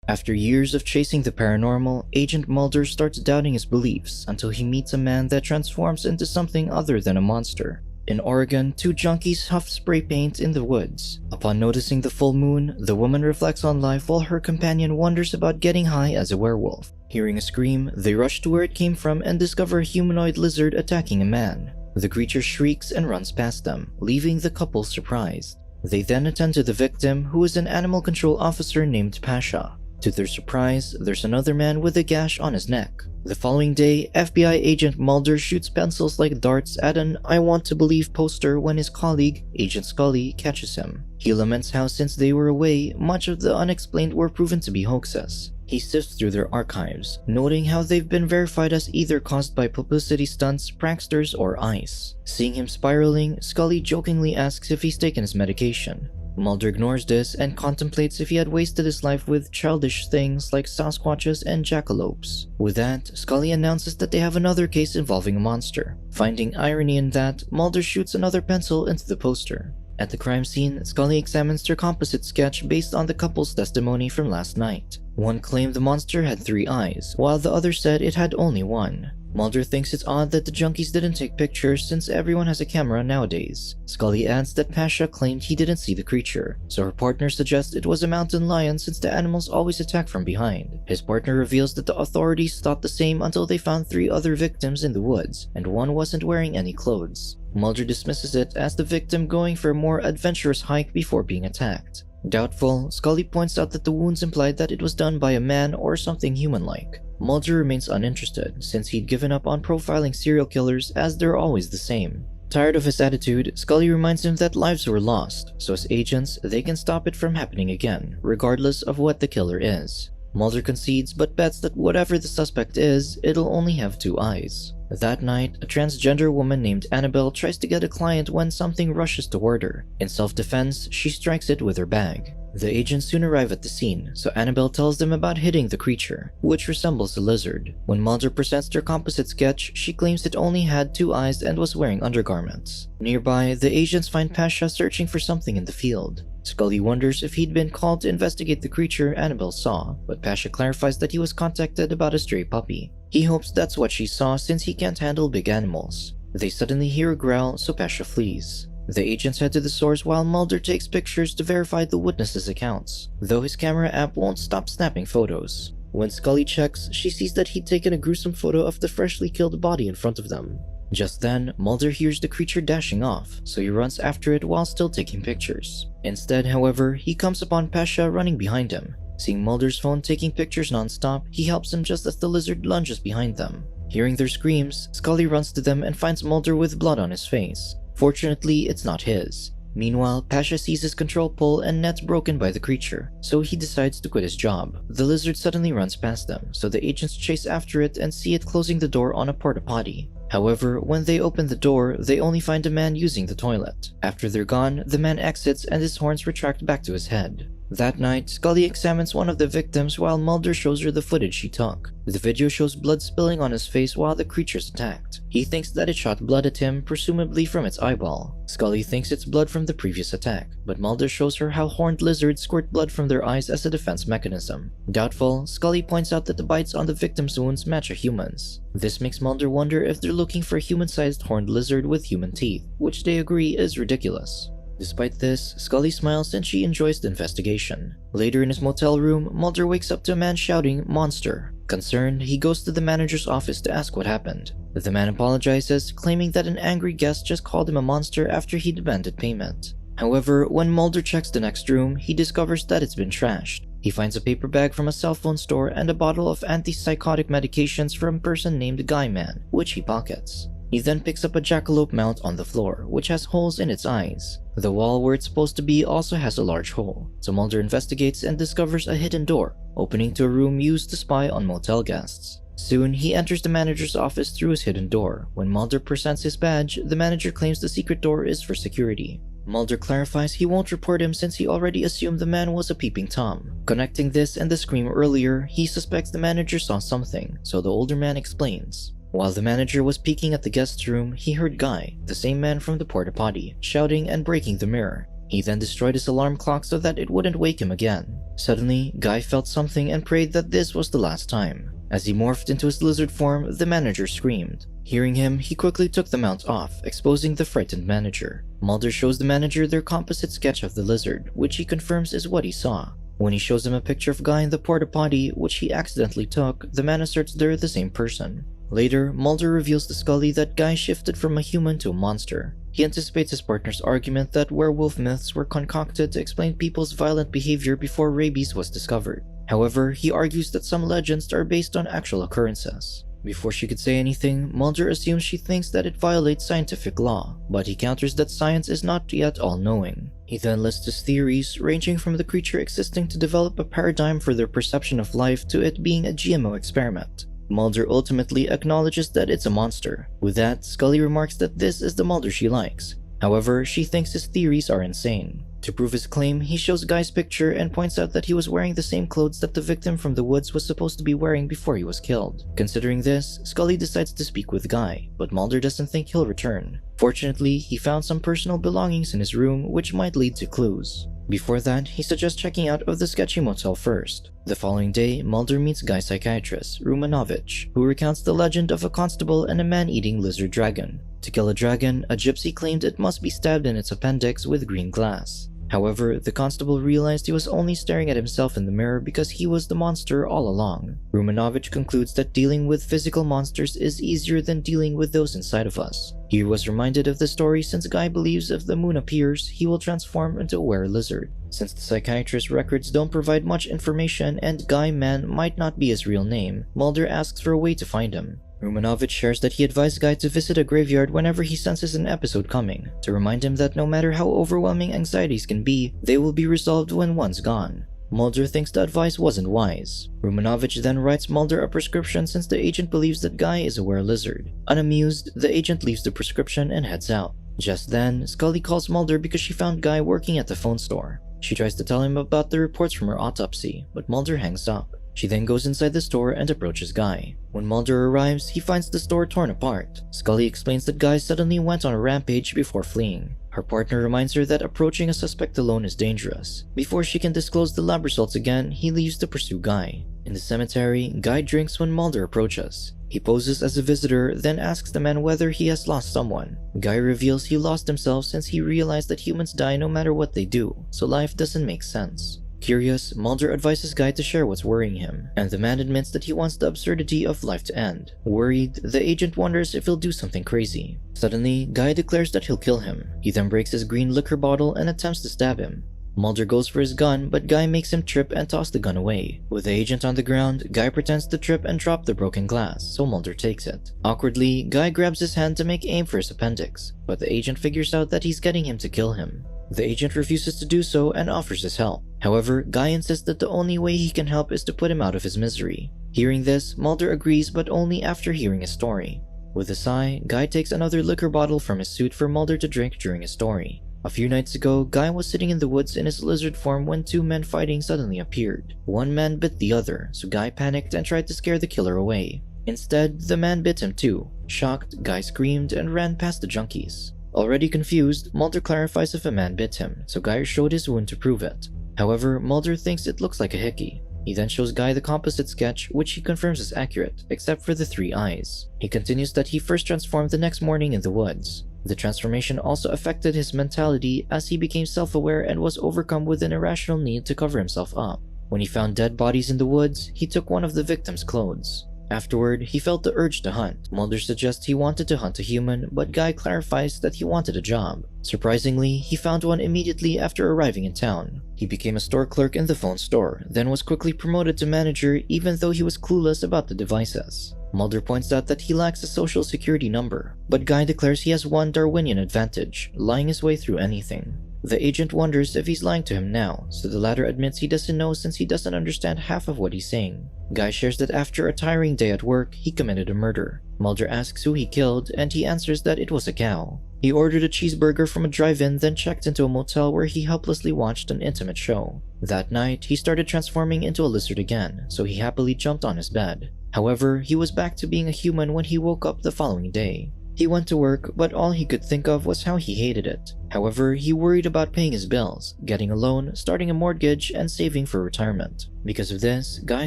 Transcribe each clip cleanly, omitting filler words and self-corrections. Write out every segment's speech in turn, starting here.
After years of chasing the paranormal, Agent Mulder starts doubting his beliefs until he meets a man that transforms into something other than a monster. In Oregon, two junkies huff spray paint in the woods. Upon noticing the full moon, the woman reflects on life while her companion wonders about getting high as a werewolf. Hearing a scream, they rush to where it came from and discover a humanoid lizard attacking a man. The creature shrieks and runs past them, leaving the couple surprised. They then attend to the victim, who is an animal control officer named Pasha. To their surprise, there's another man with a gash on his neck. The following day, FBI agent Mulder shoots pencils like darts at an "I want to believe" poster when his colleague, Agent Scully, catches him. He laments how since they were away, much of the unexplained were proven to be hoaxes. He sifts through their archives, noting how they've been verified as either caused by publicity stunts, pranksters, or ICE. Seeing him spiraling, Scully jokingly asks if he's taken his medication. Mulder ignores this and contemplates if he had wasted his life with childish things like Sasquatches and jackalopes. With that, Scully announces that they have another case involving a monster. Finding irony in that, Mulder shoots another pencil into the poster. At the crime scene, Scully examines their composite sketch based on the couple's testimony from last night. One claimed the monster had 3 eyes, while the other said it had only 1. Mulder thinks it's odd that the junkies didn't take pictures since everyone has a camera nowadays. Scully adds that Pasha claimed he didn't see the creature, so her partner suggests it was a mountain lion since the animals always attack from behind. His partner reveals that the authorities thought the same until they found 3 other victims in the woods, and one wasn't wearing any clothes. Mulder dismisses it as the victim going for a more adventurous hike before being attacked. Doubtful, Scully points out that the wounds implied that it was done by a man or something human-like. Mulder remains uninterested since he'd given up on profiling serial killers as they're always the same. Tired of his attitude, Scully reminds him that lives were lost, so as agents, they can stop it from happening again, regardless of what the killer is. Mulder concedes but bets that whatever the suspect is, it'll only have 2 eyes. That night, a transgender woman named Annabelle tries to get a client when something rushes toward her. In self-defense, she strikes it with her bag. The agents soon arrive at the scene, so Annabelle tells them about hitting the creature, which resembles a lizard. When Mulder presents their composite sketch, she claims it only had 2 eyes and was wearing undergarments. Nearby, the agents find Pasha searching for something in the field. Scully wonders if he'd been called to investigate the creature Annabelle saw, but Pasha clarifies that he was contacted about a stray puppy. He hopes that's what she saw since he can't handle big animals. They suddenly hear a growl, so Pasha flees. The agents head to the source while Mulder takes pictures to verify the witnesses' accounts, though his camera app won't stop snapping photos. When Scully checks, she sees that he'd taken a gruesome photo of the freshly killed body in front of them. Just then, Mulder hears the creature dashing off, so he runs after it while still taking pictures. Instead, however, he comes upon Pasha running behind him. Seeing Mulder's phone taking pictures non-stop, he helps him just as the lizard lunges behind them. Hearing their screams, Scully runs to them and finds Mulder with blood on his face. Fortunately, it's not his. Meanwhile, Pasha sees his control pole and nets broken by the creature, so he decides to quit his job. The lizard suddenly runs past them, so the agents chase after it and see it closing the door on a porta-potty. However, when they open the door, they only find a man using the toilet. After they're gone, the man exits and his horns retract back to his head. That night, Scully examines one of the victims while Mulder shows her the footage she took. The video shows blood spilling on his face while the creature's attacked. He thinks that it shot blood at him, presumably from its eyeball. Scully thinks it's blood from the previous attack, but Mulder shows her how horned lizards squirt blood from their eyes as a defense mechanism. Doubtful, Scully points out that the bites on the victim's wounds match a human's. This makes Mulder wonder if they're looking for a human-sized horned lizard with human teeth, which they agree is ridiculous. Despite this, Scully smiles and she enjoys the investigation. Later in his motel room, Mulder wakes up to a man shouting, "Monster." Concerned, he goes to the manager's office to ask what happened. The man apologizes, claiming that an angry guest just called him a monster after he demanded payment. However, when Mulder checks the next room, he discovers that it's been trashed. He finds a paper bag from a cell phone store and a bottle of antipsychotic medications from a person named Guy Man, which he pockets. He then picks up a jackalope mount on the floor, which has holes in its eyes. The wall where it's supposed to be also has a large hole, so Mulder investigates and discovers a hidden door, opening to a room used to spy on motel guests. Soon, he enters the manager's office through his hidden door. When Mulder presents his badge, the manager claims the secret door is for security. Mulder clarifies he won't report him since he already assumed the man was a peeping Tom. Connecting this and the scream earlier, he suspects the manager saw something, so the older man explains. While the manager was peeking at the guest's room, he heard Guy, the same man from the porta-potty, shouting and breaking the mirror. He then destroyed his alarm clock so that it wouldn't wake him again. Suddenly, Guy felt something and prayed that this was the last time. As he morphed into his lizard form, the manager screamed. Hearing him, he quickly took the mount off, exposing the frightened manager. Mulder shows the manager their composite sketch of the lizard, which he confirms is what he saw. When he shows him a picture of Guy in the porta potty, which he accidentally took, the man asserts they're the same person. Later, Mulder reveals to Scully that Guy shifted from a human to a monster. He anticipates his partner's argument that werewolf myths were concocted to explain people's violent behavior before rabies was discovered. However, he argues that some legends are based on actual occurrences. Before she could say anything, Mulder assumes she thinks that it violates scientific law, but he counters that science is not yet all-knowing. He then lists his theories, ranging from the creature existing to develop a paradigm for their perception of life to it being a GMO experiment. Mulder ultimately acknowledges that it's a monster. With that, Scully remarks that this is the Mulder she likes. However, she thinks his theories are insane. To prove his claim, he shows Guy's picture and points out that he was wearing the same clothes that the victim from the woods was supposed to be wearing before he was killed. Considering this, Scully decides to speak with Guy, but Mulder doesn't think he'll return. Fortunately, he found some personal belongings in his room which might lead to clues. Before that, he suggests checking out of the sketchy motel first. The following day, Mulder meets Guy's psychiatrist, Rumanovich, who recounts the legend of a constable and a man-eating lizard dragon. To kill a dragon, a gypsy claimed it must be stabbed in its appendix with green glass. However, the constable realized he was only staring at himself in the mirror because he was the monster all along. Rumanovich concludes that dealing with physical monsters is easier than dealing with those inside of us. He was reminded of the story since Guy believes if the moon appears, he will transform into a were-lizard. Since the psychiatrist's records don't provide much information and Guy Man might not be his real name, Mulder asks for a way to find him. Rumanovich shares that he advised Guy to visit a graveyard whenever he senses an episode coming, to remind him that no matter how overwhelming anxieties can be, they will be resolved when one's gone. Mulder thinks the advice wasn't wise. Rumanovich then writes Mulder a prescription since the agent believes that Guy is a were-lizard. Unamused, the agent leaves the prescription and heads out. Just then, Scully calls Mulder because she found Guy working at the phone store. She tries to tell him about the reports from her autopsy, but Mulder hangs up. She then goes inside the store and approaches Guy. When Mulder arrives, he finds the store torn apart. Scully explains that Guy suddenly went on a rampage before fleeing. Her partner reminds her that approaching a suspect alone is dangerous. Before she can disclose the lab results again, he leaves to pursue Guy. In the cemetery, Guy drinks when Mulder approaches. He poses as a visitor, then asks the man whether he has lost someone. Guy reveals he lost himself since he realized that humans die no matter what they do, so life doesn't make sense. Curious, Mulder advises Guy to share what's worrying him, and the man admits that he wants the absurdity of life to end. Worried, the agent wonders if he'll do something crazy. Suddenly, Guy declares that he'll kill him. He then breaks his green liquor bottle and attempts to stab him. Mulder goes for his gun, but Guy makes him trip and toss the gun away. With the agent on the ground, Guy pretends to trip and drop the broken glass, so Mulder takes it. Awkwardly, Guy grabs his hand to make aim for his appendix, but the agent figures out that he's getting him to kill him. The agent refuses to do so and offers his help. However, Guy insists that the only way he can help is to put him out of his misery. Hearing this, Mulder agrees, but only after hearing his story. With a sigh, Guy takes another liquor bottle from his suit for Mulder to drink during his story. A few nights ago, Guy was sitting in the woods in his lizard form when two men fighting suddenly appeared. One man bit the other, so Guy panicked and tried to scare the killer away. Instead, the man bit him too. Shocked, Guy screamed and ran past the junkies. Already confused, Mulder clarifies if a man bit him, so Guy showed his wound to prove it. However, Mulder thinks it looks like a hickey. He then shows Guy the composite sketch, which he confirms is accurate, except for the 3 eyes. He continues that he first transformed the next morning in the woods. The transformation also affected his mentality as he became self-aware and was overcome with an irrational need to cover himself up. When he found dead bodies in the woods, he took one of the victim's clothes. Afterward, he felt the urge to hunt. Mulder suggests he wanted to hunt a human, but Guy clarifies that he wanted a job. Surprisingly, he found one immediately after arriving in town. He became a store clerk in the phone store, then was quickly promoted to manager even though he was clueless about the devices. Mulder points out that he lacks a social security number, but Guy declares he has one Darwinian advantage, lying his way through anything. The agent wonders if he's lying to him now, so the latter admits he doesn't know since he doesn't understand half of what he's saying. Guy shares that after a tiring day at work, he committed a murder. Mulder asks who he killed, and he answers that it was a cow. He ordered a cheeseburger from a drive-in, then checked into a motel where he helplessly watched an intimate show. That night, he started transforming into a lizard again, so he happily jumped on his bed. However, he was back to being a human when he woke up the following day. He went to work, but all he could think of was how he hated it. However, he worried about paying his bills, getting a loan, starting a mortgage, and saving for retirement. Because of this, Guy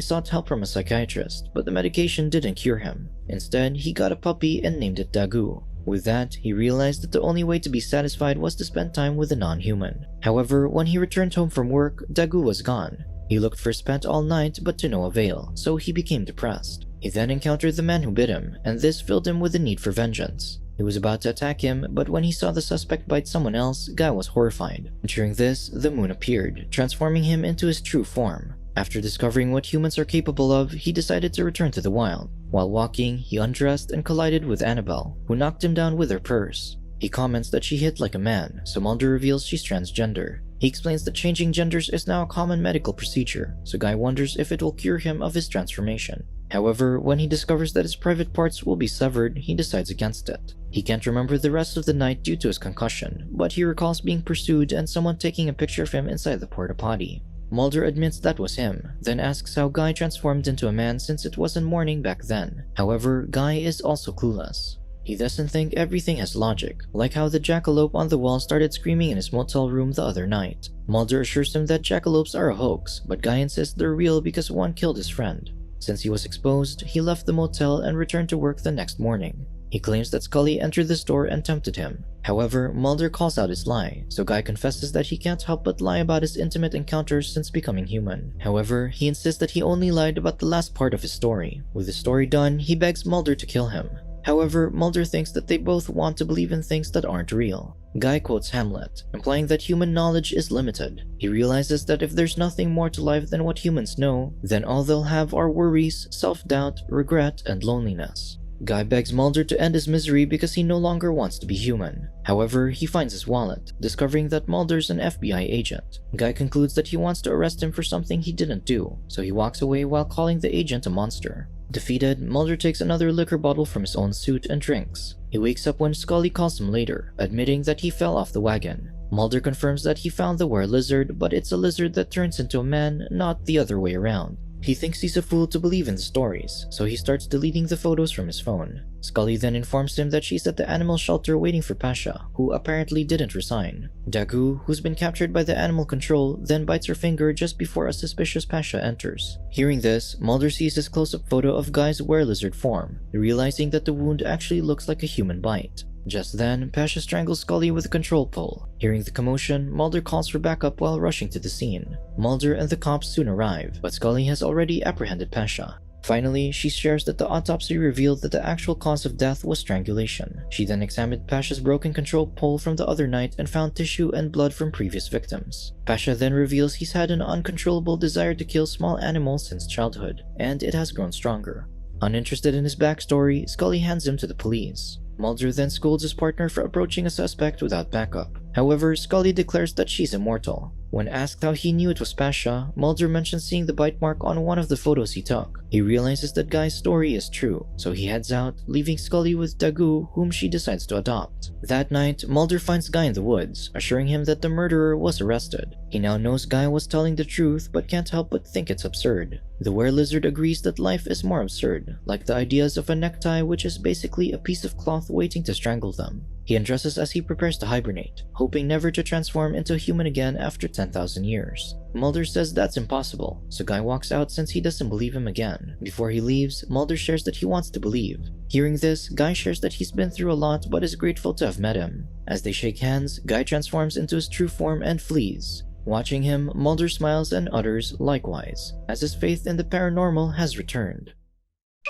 sought help from a psychiatrist, but the medication didn't cure him. Instead, he got a puppy and named it Dagu. With that, he realized that the only way to be satisfied was to spend time with a non-human. However, when he returned home from work, Dagu was gone. He looked for Spent all night, but to no avail, so he became depressed. He then encountered the man who bit him, and this filled him with a need for vengeance. He was about to attack him, but when he saw the suspect bite someone else, Guy was horrified. During this, the moon appeared, transforming him into his true form. After discovering what humans are capable of, he decided to return to the wild. While walking, he undressed and collided with Annabelle, who knocked him down with her purse. He comments that she hit like a man, so Mulder reveals she's transgender. He explains that changing genders is now a common medical procedure, so Guy wonders if it will cure him of his transformation. However, when he discovers that his private parts will be severed, he decides against it. He can't remember the rest of the night due to his concussion, but he recalls being pursued and someone taking a picture of him inside the porta potty. Mulder admits that was him, then asks how Guy transformed into a man since it wasn't morning back then. However, Guy is also clueless. He doesn't think everything has logic, like how the jackalope on the wall started screaming in his motel room the other night. Mulder assures him that jackalopes are a hoax, but Guy insists they're real because one killed his friend. Since he was exposed, he left the motel and returned to work the next morning. He claims that Scully entered the store and tempted him. However, Mulder calls out his lie, so Guy confesses that he can't help but lie about his intimate encounters since becoming human. However, he insists that he only lied about the last part of his story. With the story done, he begs Mulder to kill him. However, Mulder thinks that they both want to believe in things that aren't real. Guy quotes Hamlet, implying that human knowledge is limited. He realizes that if there's nothing more to life than what humans know, then all they'll have are worries, self-doubt, regret, and loneliness. Guy begs Mulder to end his misery because he no longer wants to be human. However, he finds his wallet, discovering that Mulder's an FBI agent. Guy concludes that he wants to arrest him for something he didn't do, so he walks away while calling the agent a monster. Defeated, Mulder takes another liquor bottle from his own suit and drinks. He wakes up when Scully calls him later, admitting that he fell off the wagon. Mulder confirms that he found the were-lizard, but it's a lizard that turns into a man, not the other way around. He thinks he's a fool to believe in the stories, so he starts deleting the photos from his phone. Scully then informs him that she's at the animal shelter waiting for Pasha, who apparently didn't resign. Dagu, who's been captured by the animal control, then bites her finger just before a suspicious Pasha enters. Hearing this, Mulder sees his close-up photo of Guy's were-lizard form, realizing that the wound actually looks like a human bite. Just then, Pasha strangles Scully with a control pole. Hearing the commotion, Mulder calls for backup while rushing to the scene. Mulder and the cops soon arrive, but Scully has already apprehended Pasha. Finally, she shares that the autopsy revealed that the actual cause of death was strangulation. She then examined Pasha's broken control pole from the other night and found tissue and blood from previous victims. Pasha then reveals he's had an uncontrollable desire to kill small animals since childhood, and it has grown stronger. Uninterested in his backstory, Scully hands him to the police. Mulder then scolds his partner for approaching a suspect without backup. However, Scully declares that she's immortal. When asked how he knew it was Pasha, Mulder mentions seeing the bite mark on one of the photos he took. He realizes that Guy's story is true, so he heads out, leaving Scully with Dagu, whom she decides to adopt. That night, Mulder finds Guy in the woods, assuring him that the murderer was arrested. He now knows Guy was telling the truth, but can't help but think it's absurd. The were-lizard agrees that life is more absurd, like the ideas of a necktie, which is basically a piece of cloth waiting to strangle them. He undresses as he prepares to hibernate, hoping never to transform into a human again after 10,000 years. Mulder says that's impossible, so Guy walks out since he doesn't believe him again. Before he leaves, Mulder shares that he wants to believe. Hearing this, Guy shares that he's been through a lot but is grateful to have met him. As they shake hands, Guy transforms into his true form and flees. Watching him, Mulder smiles and utters likewise, as his faith in the paranormal has returned.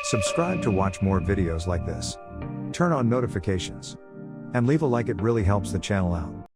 Subscribe to watch more videos like this. Turn on notifications. And leave a like, it really helps the channel out.